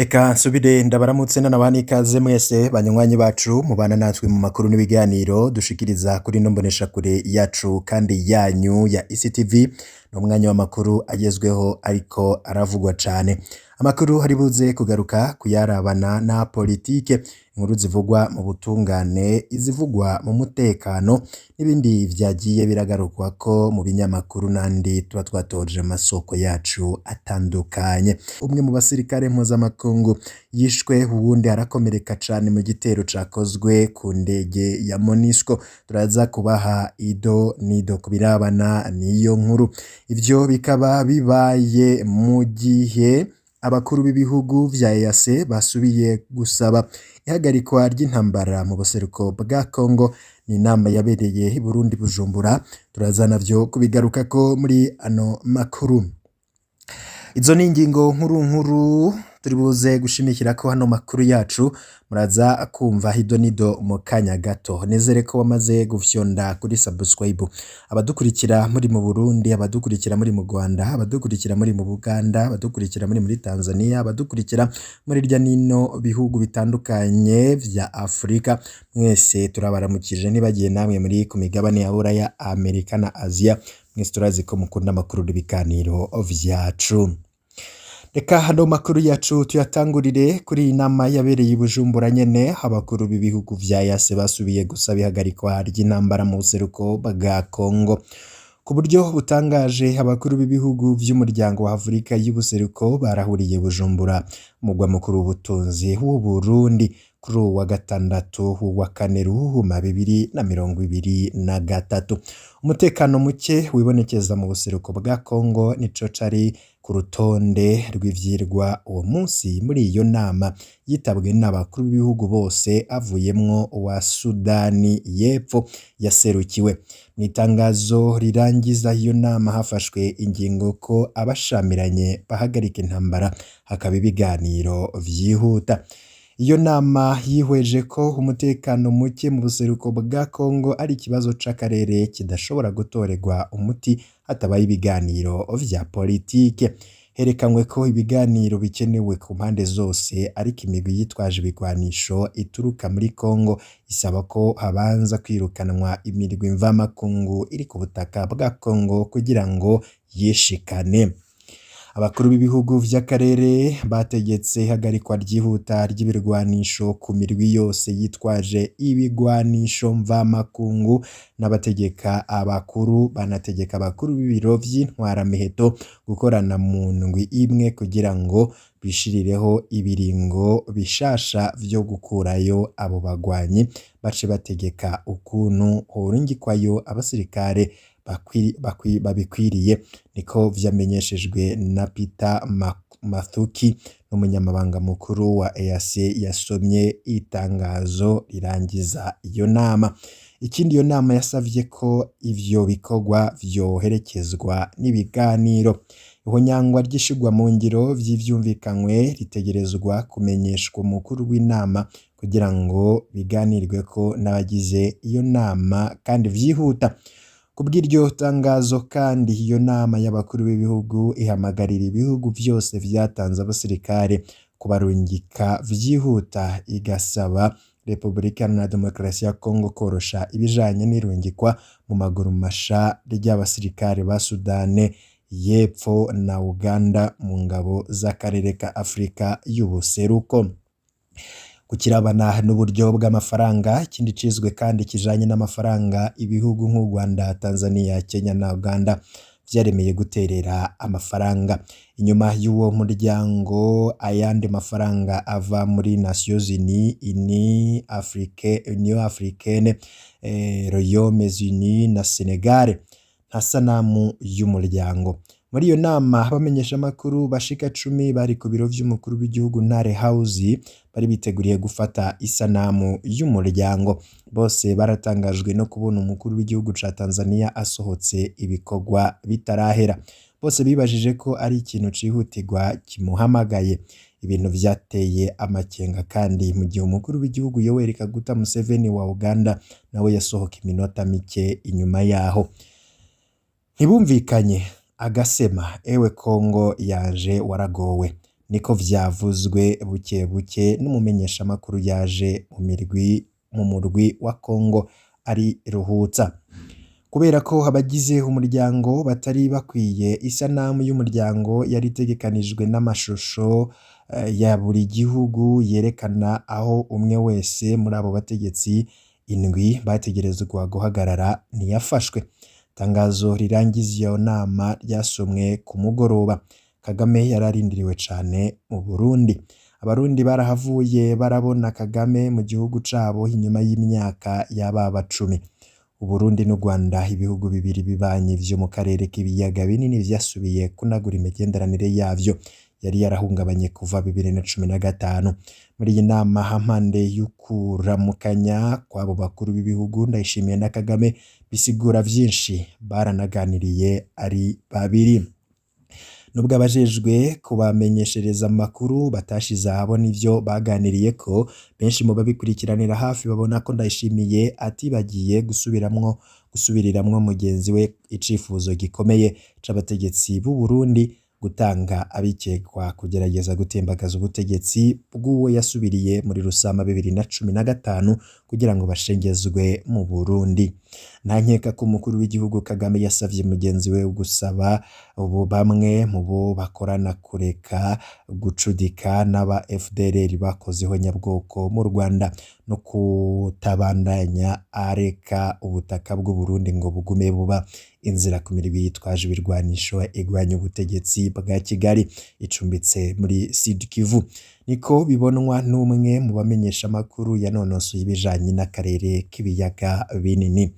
Eka nsubire ndabaramutse nanabana ikaze mwese banywanyi bacu mubana natwe mu makuru n'ibiganiro dushikiriza kuri ino mboneshakure yacu kandi yanyu ya ICTV n'umwanya w'amakuru agezweho ariko aravugwa cane. Amakuru hari buze kugaruka kuyarabana na politike, inkuru zivugwa mu butungane, izivugwa mu mutekano n'ibindi vyagiye biragarukwa ko mu binyamakuru nandi tuba twatoje amasoko yacu atandukanye. Umwe mu basirikare mpuzamakungu yishwe, uwundi arakomereka cane mu gitero cakozwe ku ndege ya MONUSCO. Turaza kubaha ido nido kubirabana n'iyo nkuru. Ivyo bikaba bibaye mu gihe abakuru b'ibihugu vya EAC basubiye gusaba ihagarikwa ry'intambara mu buseruko bwa Congo. Ni inama yabereye i Burundi Bujumbura, turaza navyo kubigarukako muri ano makuru. Izo ni ingingo nkuru turi buze gushimikirako hano makuru yacu, muraza kumva hido nido mu kanya gato. Nezere ko wamaze gufyonda kuri subscribe. Abadukurikira muri mu Burundi, abadukurikira muri mu Rwanda, abadukurikira muri mu Buganda, abadukurikira muri Tanzania, abadukurikira muri rya nino bihugu bitandukanye vya Afrika, mwese turabaramukije. Nibagiye namwe muri ku migabane ya Buraya, Amerika na Asia, mwese turazi ko mukunda amakuru n'ibiganiro vyacu. Reka hano makuru yacu tuyatangurire kuri inama yabereye i Bujumbura nyene. Abakuru b'ibihugu vya EAC basubiye gusaba ihagarikwa ry'intambara mu buseruko bwa Congo. Ku buryo butangaje, abakuru b'ibihugu vy'umuryango wa Afrika y'ubuseruko barahuriye Bujumbura, umugwa mukuru w'ubutunzi w'u Burundi, kuri uwa gatandatu wa kane Ruhuma 2023. Umutekano muke wibonekeza mu buseruko bwa Congo nico cari ku rutonde rw'ivyirwa uwo munsi muri iyo nama yitabwe n'abakuru b'ibihugu bose, avuyemwo wa Sudani y'Epfo yaserukiwe. Mu itangazo rirangiza iyo nama hafashwe ingingo ko abashamiranye bahagarika intambara, hakaba ibiganiro vyihuta. Iyo nama yihweje ko umutekano muke mu buseruko bwa Congo ari ikibazo c'akarere kidashobora gutorerwa umuti hatabaye ibiganiro vya politike. Herekanywe ko ibiganiro bikenewe ku mpande zose, ariko imigwi yitwaje ibigwanisho ituruka muri Congo isaba ko habanza kwirukanwa imirwi mvamakungu iri ku butaka bwa Congo kugira ngo yishikane. Abakuru b'ibihugu vy'akarere bategetse ihagarikwa ryihuta ry'ibirwanisho ku mirwi yose yitwaje ibigwanisho mvamakungu, n'abategeka abakuru b'ibiro vy'intwaramiheto gukorana mu ndwi imwe kugira ngo bishirireho ibiringo bishasha vyo gukurayo abo bagwanyi, bace bategeka ukuntu horungikwayo abasirikare babikwiriye. Niko vyamenyeshejwe na Peter Mathuki, n'umunyamabanga mukuru wa EAC yasomye itangazo rirangiza iyo nama. Ikindi iyo nama yasavye ko ivyo bikorwa vyoherekezwa n'ibiganiro. Ihonyangwa ry'ishigwa mu ngiro vy'ivyumvikanywe ritegerezwa kumenyeshwa umukuru w'inama kugira ngo biganirweko n'abagize iyo nama kandi vyihuta. Kubw'iryo tangazo kandi, iyo nama y'abakuru b'ibihugu ihamagarira ibihugu vyose vyatanze abasirikare kubarungika vyihuta, igasaba Republika Iharanira Demokarasi ya Congo korosha ibijanye n'irungikwa mu maguru masha ry'abasirikare ba Sudani y'Epfo na Uganda mu ngabo z'akarere ka Afrika y'ubuseruko. Kukirabana n'uburyo bw'amafaranga, ikindi cizwe kandi kijanye n'amafaranga, ibihugu nk'u Rwanda, Tanzania, Kenya na Uganda vyaremeye guterera amafaranga. Inyuma y'uwo muryango, ayandi mafaranga ava muri Nations Unies, Union Africaine, Royaumes-Unis na Senegal nta sanamu y'umuryango. Muri iyo nama bamenyesha amakuru bashika 10 bari ku biro vy'umukuru w'igihugu Ntare House, bari biteguriye gufata isanamu y'umuryango. Bose baratangajwe no kubona umukuru w'igihugu ca Tanzania asohotse ibikorwa bitarahera. Bose bibajije ko ari ikintu cihutirwa kimuhamagaye. Ibintu vyateye amakenga kandi mu gihe umukuru w'igihugu Yoweri Kaguta Museveni wa Uganda nawe yasohoka iminota mike inyuma yaho. Ntibumvikanye agasema, ewe Congo yaje waragowe. niko vyavuzwe buke buke n'umumenyeshamakuru yaje mu murwi wa Kongo ari Ruhutsa. Kubera ko abagize umuryango batari bakwiye, isanamu y'umuryango yari itegekanijwe n'amashusho ya buri gihugu yerekana aho umwe wese muri abo bategetsi indwi bategerezwa guhagarara ntiyafashwe. Tangazo rirangiza iyo nama ryasomwe ku mugoroba. Kagame yararindiriwe cane mu Burundi. Abarundi barahavuye barabona Kagame mu gihugu cabo inyuma y'imyaka yababa 10. Uburundi n'u Rwanda, ibihugu bibiri bibanye vyo mu karere k'ibiyaga binini, vyasubiye kunagura imigenderanire yavyo yari yarahungabanye kuva 2015. Muri iyi nama hampande y'ukuramukanya kw'abo bakuru b'ibihugu Ndayishimiye na Kagame bisigura vyinshi baranaganiriye ari babiri. Nubwo abajejwe kubamenyeshereza amakuru batashize ahabona ivyo baganiriyeko, benshi mu babikurikiranira hafi babona ko Ndayishimiye atibagiye gusubiriramwo mugenzi we icifuzo gikomeye c'abategetsi b'u Burundi, gutanga abikekwa kugerageza gutembagaza ubutegetsi bw'uwo yasubiriye muri Rusama 2015 kugira ngo bashengezwe mu Burundi. Nta nkeka ko umukuru w'igihugu Kagame yasavye mugenzi we gusaba bamwe mu bo bakorana kureka gucudika n'aba FDLR bakozeho nyabwoko mu Rwanda no kutabandanya areka ubutaka bw'u Burundi ngo bugume buba inzira ku mirwi yitwaje ibirwanisho igwanya ubutegetsi bwa Kigali icumbitse muri Sud Kivu. Niko bibonwa n'umwe mu bamenyesha makuru yanonosoye ibijanye n'akarere k'ibiyaga binini.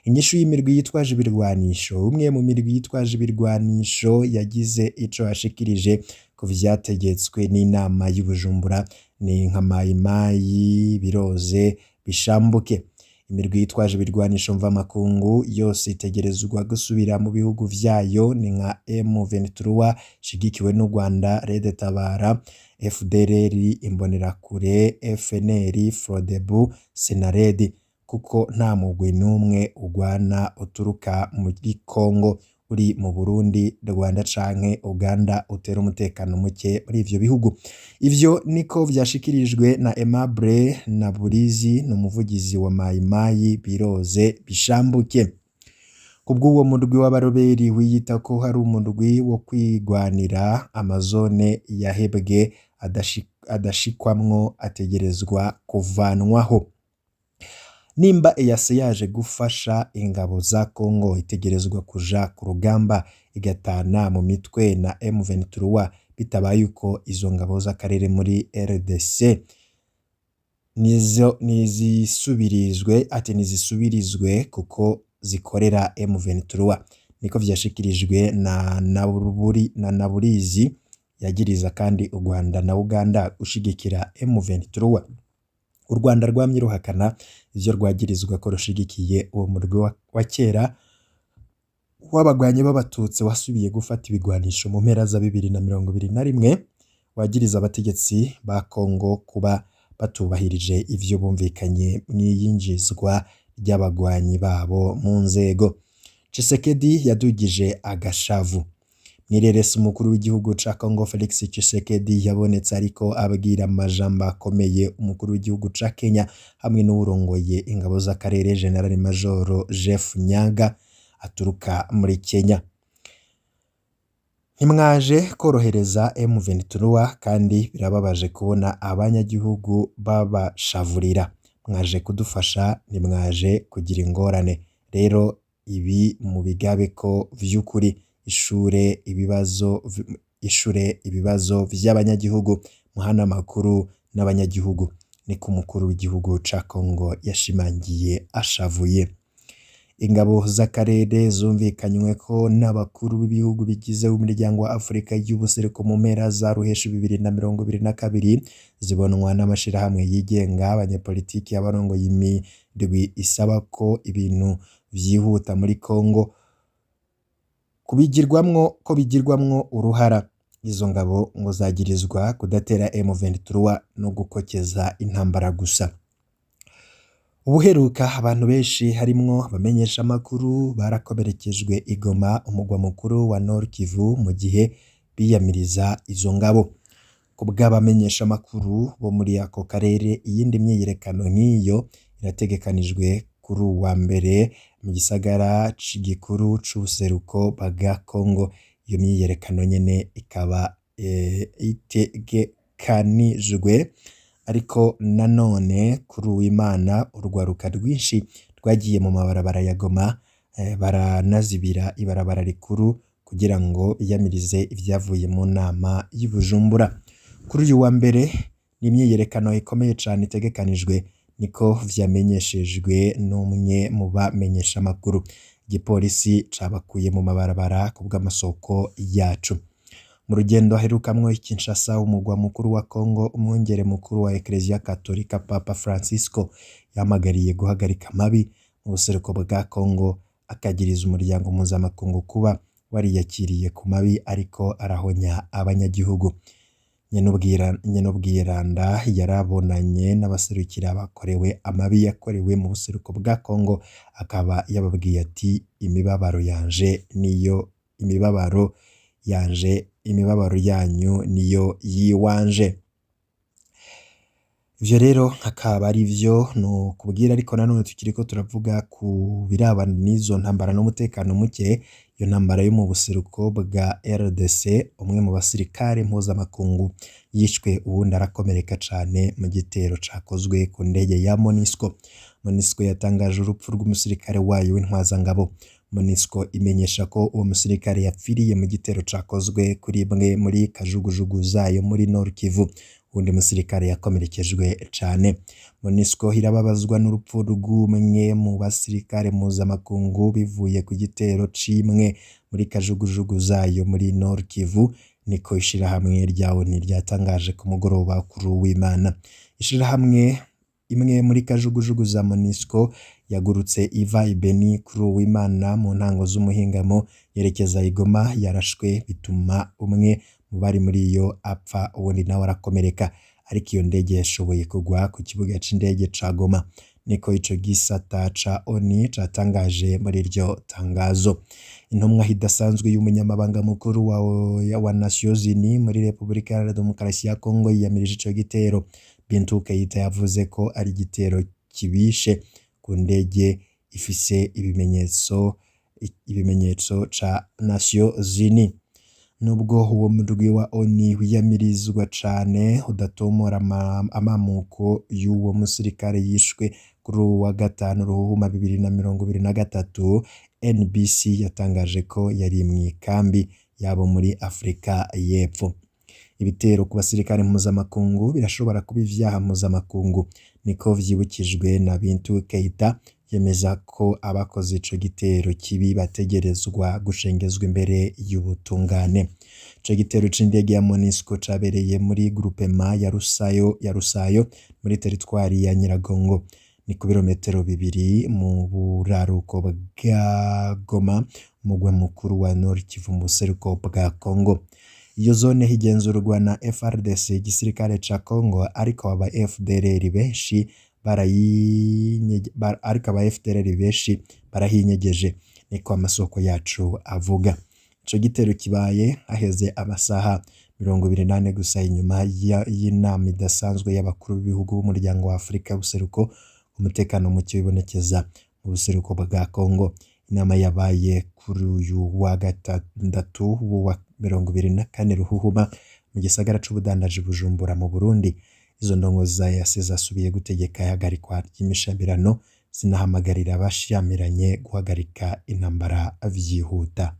Inyishu y'imirwi yitwaje ibirwanisho. Umwe mu mirwi yitwaje ibirwanisho yagize ico ashikirije ku vyategetswe n'inama y'Ubujumbura ni nka Mayimayi, Biroze, Bishambuke. Imirwi yitwaje ibirwanisho mvamakungu yose itegerezwa gusubira mu bihugu vyayo, ni nka M23 shigikiwe n'u Rwanda, Red Tabara, FDLR, Imbonerakure, FNL, Frodebu, Senaredi, kuko nta mugwi n'umwe ugwana uturuka muri Kongo uri mu Burundi, Rwanda canke Uganda utera umutekano muke muri ivyo bihugu. Ivyo niko vyashikirijwe na Aimable Naburizi, n'umuvugizi wa Mayimayi, Biroze, Bishambuke. Kubw'uwo murwi w'abaroberi wiyita ko hari umurwi wo kwigwanira, amazone yahebwe adashikwamwo ategerezwa kuvanwaho. Nimba EAC yaje gufasha ingabo za Kongo, itegerezwa kuja ku rugamba igatana mu mitwe na M23, bitabaye uko izo ngabo z'akarere muri RDC nizisubirizwe kuko zikorera M23. Niko vyashikirijwe na Naburizi, yagiriza kandi u Rwanda na Uganda gushigikira M23. U Rwanda rwamye ruhakana ivyo rwagirizwa ko rushigikiye uwo murwi wa kera w'abagwanyi b'abatutsi wasubiye gufata ibigwanisho mu mpera za 2021, wagiriza abategetsi ba Kongo kuba batubahirije ivyo bumvikanye mw'iyinjizwa ry'abagwanyi babo mu nzego. Tshisekedi yadugije agashavu. Nirerese umukuru w'igihugu ca Kongo Felix Tshisekedi yabonetse ariko abwira amajambo akomeye umukuru w'igihugu ca Kenya hamwe n'urongoye ingabo z'akarere General Major Jeff Nyaga aturuka muri Kenya. Ntimwaje korohereza M23 kandi birababaje kubona abanyagihugu babashavurira. Mwaje kudufasha, ntimwaje kugira ingorane. Rero ibi mu bigabe ko vy'ukuri ishure ibibazo vy'abanyagihugu, muhana makuru n'abanyagihugu. Niko umukuru w'igihugu ca Kongo yashimangiye ashavuye. Ingabo z'akarere zumvikanywe ko n'abakuru b'ibihugu bigize umuryango wa Afrika y'ubuseruko mu mpera za Ruheshi 2022, zibonwa n'amashirahamwe yigenga, abanyepolitiki, abarongoye imirwi isaba ko ibintu vyihuta muri Kongo bigirwamwo uruhara. Izo ngabo ngo zagirizwa kudatera M23 no gukokeza intambara gusa. Ubuheruka abantu benshi harimwo abamenyesha makuru barakomerekejwe i Goma, umugwa mukuru wa Nord Kivu, mu gihe biyamiriza izo ngabo. ku bw'abamenyeshamakuru bo muri ako karere. Iyindi myiyerekano nk'iyo irategekanijwe kuri uwa mbere mu gisagara gikuru c'ubuseruko bwa Kongo. Iyo myiyerekano nyene ikaba itegekanijwe, ariko nanone kuri uw'Imana urwaruka rwinshi rwagiye mu mabarabara ya Goma, baranazibira ibarabara rikuru kugira ngo biyamirize ivyavuye mu nama y'i Bujumbura. Kuri uyu wa mbere ni imyiyerekano ikomeye cane itegekanijwe, niko vyamenyeshejwe n'umwe mu bamenyeshamakuru. Igipolisi cabakuye mu mabarabara ku bw'amasoko yacu. Mu rugendo aherukamwo i Kinshasa, umugwa mukuru wa Kongo, umwungere mukuru wa Eklezia Katolika Papa Francisco yahamagariye guhagarika amabi mu buseruko bwa Kongo, akagiriza umuryango mpuzamakungu kuba wariyakiriye ku mabi ariko arahonya abanyagihugu. Nyenubwiranda yarabonanye n'abaserukira bakorewe amabi yakorewe mu buseruko bwa Kongo, akaba yababwiye ati imibabaro yanyu niyo yiwanje. Ivyo rero akaba ari vyo no kubwira, ariko nanone tukiriko turavuga ku birabana n'izo ntambara n'umutekano muke. Iyo ntambara yo mu buseruko bwa RDC, umwe mu basirikare mpuzamakungu yishwe, uwundi arakomereka cane mu gitero cakozwe ku ndege ya MONUSCO. MONUSCO yatangaje urupfu rw'umusirikare wayo w'intwazangabo. MONUSCO imenyesha ko uwo musirikare yapfiriye mu gitero cakozwe kuri imwe muri kajugujugu zayo muri Nord Kivu. Uwundi musirikare yakomerekejwe cane. MONUSCO irababazwa n'urupfu rw'umwe mu basirikare mpuzamakungu bivuye ku gitero c'imwe muri kajugujugu zayo muri Nord Kivu, niko ishirahamwe rya ONU ryatangaje ku mugoroba kuri uw'Imana. Ishirahamwe imwe muri kajugujugu za MONUSCO yagurutse iva i Beni kuri uw'Imana mu ntango z'umuhingamo yerekeza i Goma, yarashwe bituma umwe mu bari muri iyo apfa, ubundi nawe arakomereka, ariko iyo ndege yashoboye kugwa ku kibuga c'indege ca Goma, niko ico gisata ca ONU catangaje muri iryo tangazo. Intumwa idasanzwe y'umunyamabanga mukuru wa Nations Unies muri Repubulika Iharanira Demokarasi ya Kongo yiyamirije ico gitero. Bintou Keita yavuze ko ari igitero kibishe ku ndege ifise ibimenyetso ca Nations Unies. Nubwo uwo murwi wa ONU wiyamirizwa cane, udatomora amamuko y'uwo musirikare yishwe kuri uwa gatanu Ruhuhuma 2023, NBC yatangaje ko yari mw'ikambi yabo muri Afrika y'Epfo. Ibitero ku basirikare mpuzamakungu birashobora kuba ivyaha mpuzamakungu, niko vyibukijwe na Bintou Keita, yemeza ko abakoze ico gitero kibi bategerezwa gushengezwa imbere y'ubutungane. Ico gitero c'indege ya MONUSCO cabereye muri groupement ya Rusayo muri teritwari ya Nyiragongo, ni ku birometero 2 mu buraruko bwa Goma, umugwa mukuru wa Nord Kivu mu buseruko bwa Kongo. Iyo zone higenzurwa na FARDC, igisirikare ca Kongo, ariko aba FDLR benshi barahinyegeje, niko amasoko yacu avuga. Ico gitero kibaye haheze amasaha 28 gusa inyuma y'inama idasanzwe y'abakuru b'ibihugu b'umuryango wa Afrika y'ubuseruko, umutekano muke wibonekeza mu buseruko bwa Kongo. Inama yabaye kuri uyu wa gatandatu wa 24 Ruhuhuma mu gisagara c'ubudandaji Bujumbura mu Burundi. Izo ndongozi za EAC zasubiye gutegeka ihagarikwa ry'imishamirano, zinahamagarira abashamiranye guhagarika intambara vyihuta.